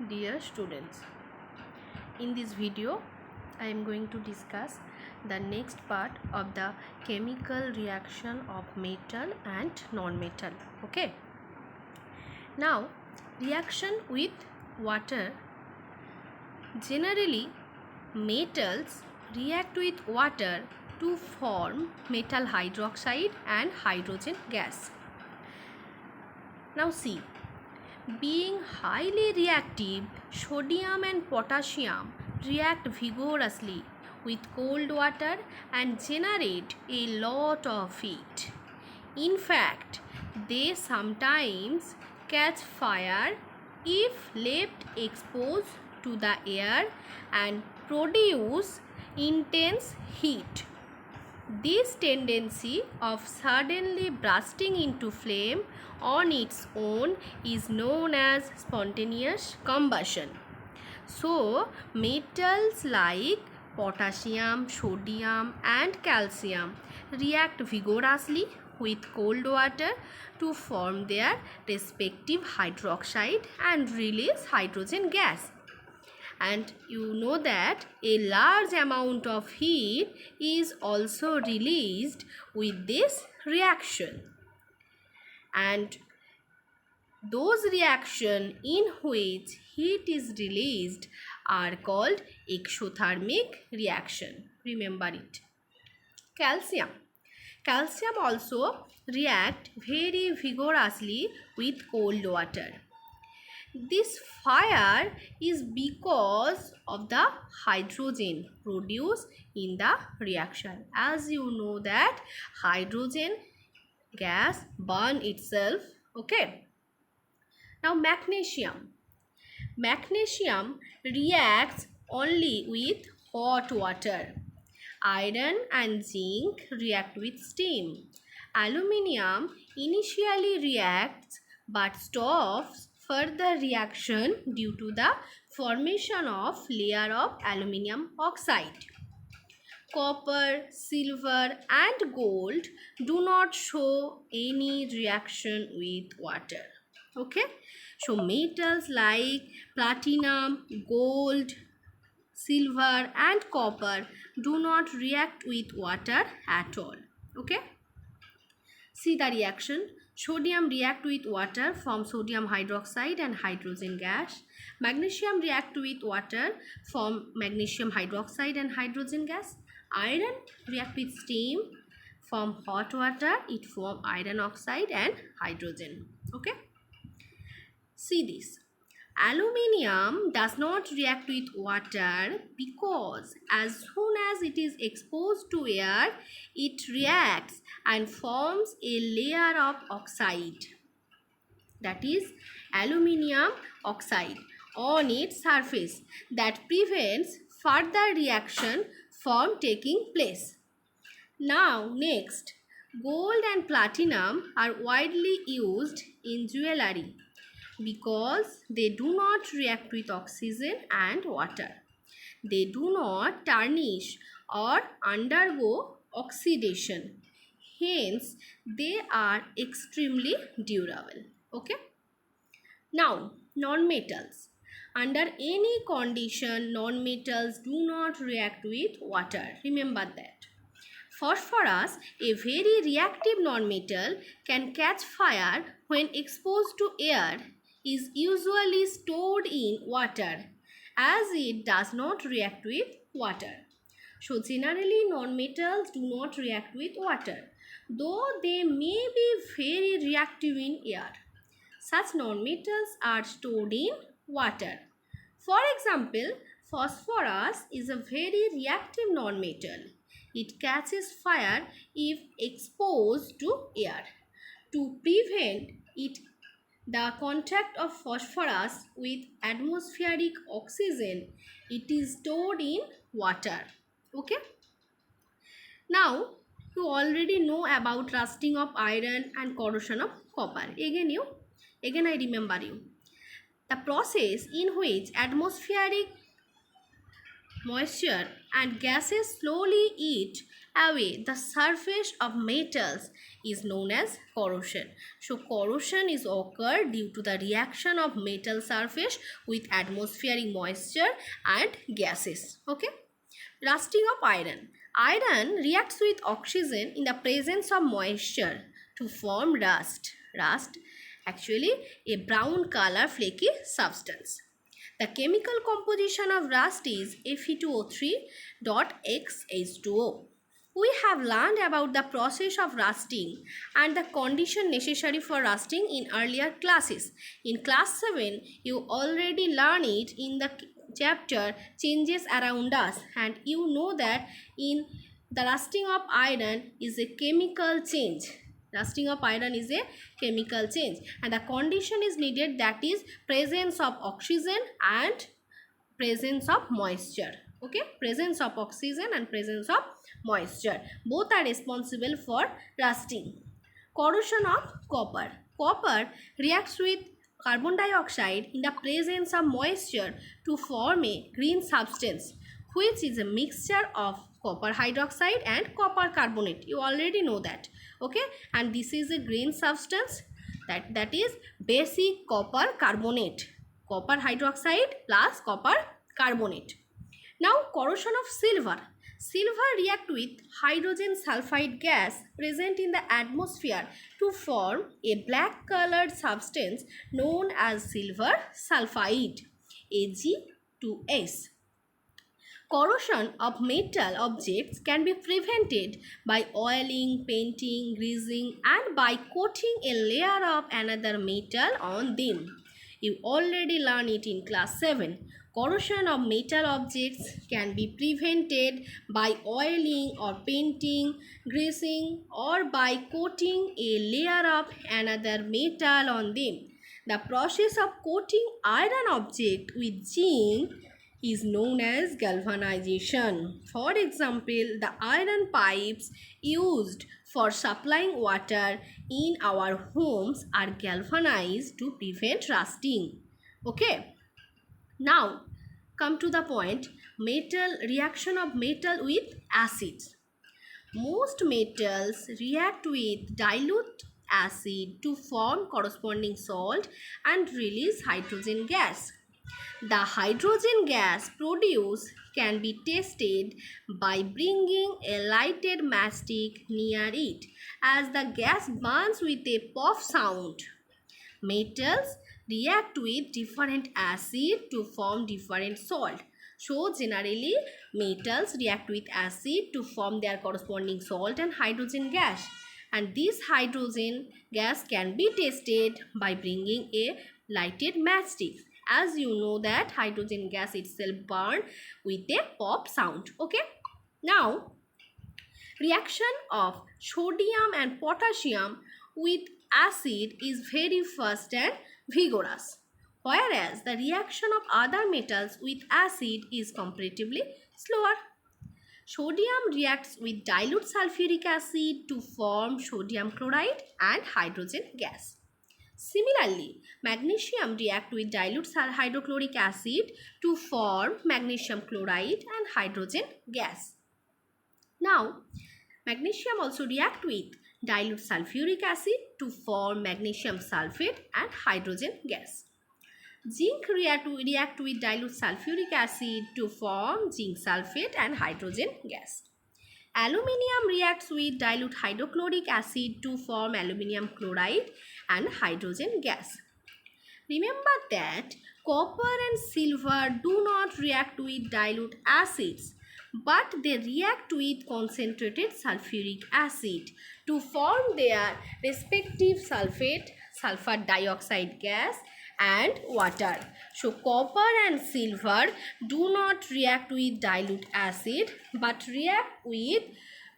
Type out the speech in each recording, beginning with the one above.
Dear students, in this video I am going to discuss the next part of the chemical reaction of metal and non-metal. Okay. Now, reaction with water. Generally, metals react with water to form metal hydroxide and hydrogen gas. Now see, being highly reactive, sodium and potassium react vigorously with cold water and generate a lot of heat. In fact, they sometimes catch fire if left exposed to the air and produce intense heat. This tendency of suddenly bursting into flame on its own is known as spontaneous combustion. So, metals like potassium, sodium and calcium react vigorously with cold water to form their respective hydroxide and release hydrogen gas. And you know that a large amount of heat is also released with this reaction, and those reactions in which heat is released are called exothermic reaction. Remember it. Calcium also react very vigorously with cold water. This fire is because of the hydrogen produced in the reaction. As you know that hydrogen gas burn itself. Okay. Now magnesium. Magnesium reacts only with hot water. Iron and zinc react with steam. Aluminium initially reacts but stops further reaction due to the formation of layer of aluminium oxide. Copper, silver and gold do not show any reaction with water. Okay, so metals like platinum, gold, silver and copper do not react with water at all. Okay, see the reaction. Sodium react with water, form sodium hydroxide and hydrogen gas. Magnesium react with water, form magnesium hydroxide and hydrogen gas. Iron react with steam, form hot water, it form iron oxide and hydrogen. Okay, see this. Aluminium does not react with water because as soon as it is exposed to air, it reacts and forms a layer of oxide, that is aluminium oxide, on its surface that prevents further reaction from taking place. Now next, gold and platinum are widely used in jewelry because they do not react with oxygen and water. They do not tarnish or undergo oxidation. Hence, they are extremely durable. Okay. Now, non-metals. Under any condition, non-metals do not react with water. Remember that. Phosphorus, a very reactive non-metal, can catch fire when exposed to air, is usually stored in water as it does not react with water. So generally non-metals do not react with water, though they may be very reactive in air. Such non-metals are stored in water. For example, phosphorus is a very reactive non-metal. It catches fire if exposed to air. To prevent the contact of phosphorus with atmospheric oxygen, it is stored in water. Okay. Now, you already know about rusting of iron and corrosion of copper. Again I remember you. The process in which atmospheric moisture and gases slowly eat away the surface of metals is known as corrosion. So corrosion is occurred due to the reaction of metal surface with atmospheric moisture and gases. Okay. Rusting of iron. Iron reacts with oxygen in the presence of moisture to form rust. Rust actually a brown color flaky substance. The chemical composition of rust is Fe2O3.XH2O. We have learned about the process of rusting and the condition necessary for rusting in earlier classes. In class 7, you already learned it in the chapter Changes Around Us, and you know that in the rusting of iron is a chemical change. Rusting of iron is a chemical change, and the condition is needed, that is presence of oxygen and presence of moisture. Okay, presence of oxygen and presence of moisture, both are responsible for rusting. Corrosion of copper. Copper reacts with carbon dioxide in the presence of moisture to form a green substance, which is a mixture of copper hydroxide and copper carbonate. You already know that. Okay, and this is a green substance, that is basic copper carbonate, copper hydroxide plus copper carbonate. Now corrosion of silver. Silver react with hydrogen sulfide gas present in the atmosphere to form a black colored substance known as silver sulfide, Ag2S. Corrosion of metal objects can be prevented by oiling, painting, greasing, and by coating a layer of another metal on them. You already learned it in class 7. Corrosion of metal objects can be prevented by oiling or painting, greasing, or by coating a layer of another metal on them. The process of coating iron object with zinc is known as galvanization. For example, the iron pipes used for supplying water in our homes are galvanized to prevent rusting. Okay. Now, come to the point, reaction of metal with acids. Most metals react with dilute acid to form corresponding salt and release hydrogen gas. The hydrogen gas produced can be tested by bringing a lighted matchstick near it, as the gas burns with a puff sound. Metals react with different acid to form different salt. So generally metals react with acid to form their corresponding salt and hydrogen gas, and this hydrogen gas can be tested by bringing a lighted matchstick. As you know that hydrogen gas itself burn with a pop sound. Okay. Now reaction of sodium and potassium with acid is very fast and vigorous, whereas the reaction of other metals with acid is comparatively slower. Sodium reacts with dilute sulfuric acid to form sodium chloride and hydrogen gas. Similarly, magnesium reacts with dilute hydrochloric acid to form magnesium chloride and hydrogen gas. Now, magnesium also reacts with dilute sulfuric acid to form magnesium sulfate and hydrogen gas. Zinc react with dilute sulfuric acid to form zinc sulfate and hydrogen gas. Aluminium reacts with dilute hydrochloric acid to form aluminium chloride and hydrogen gas. Remember that copper and silver do not react with dilute acids, but they react with concentrated sulfuric acid to form their respective sulfate, sulfur dioxide gas, and water. So copper and silver do not react with dilute acid but react with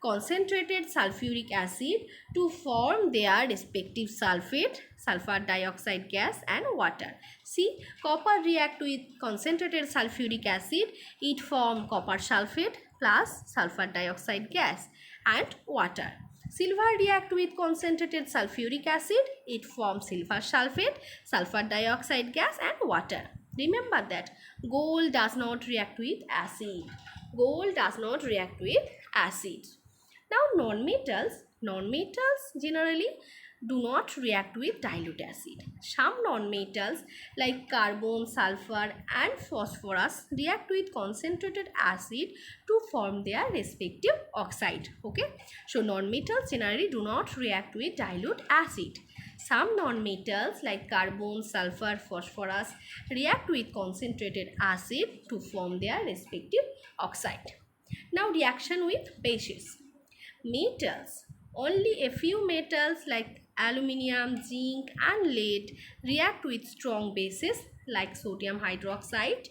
concentrated sulfuric acid to form their respective sulfate, sulfur dioxide gas, and water. See, copper react with concentrated sulfuric acid, it form copper sulfate plus sulfur dioxide gas and water. Silver react with concentrated sulfuric acid, it forms silver sulfate, sulfur dioxide gas, and water. Remember that gold does not react with acid. Gold does not react with acid. Now non-metals generally do not react with dilute acid. Some non-metals like carbon, sulfur and phosphorus react with concentrated acid to form their respective oxide. Okay. So non-metals generally do not react with dilute acid. Some non-metals like carbon, sulfur, phosphorus react with concentrated acid to form their respective oxide. Now reaction with bases. Metals. Only a few metals like aluminium, zinc and lead react with strong bases like sodium hydroxide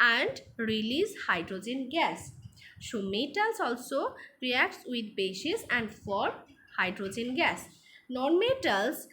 and release hydrogen gas. So metals also reacts with bases and form hydrogen gas. Non-metals.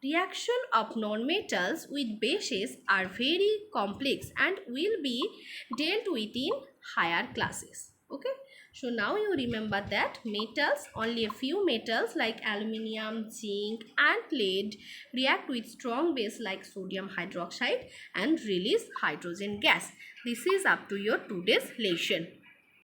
Reaction of non-metals with bases are very complex and will be dealt with in higher classes. Okay. So now you remember that metals, only a few metals like aluminium, zinc and lead react with strong base like sodium hydroxide and release hydrogen gas. This is up to your today's lesson.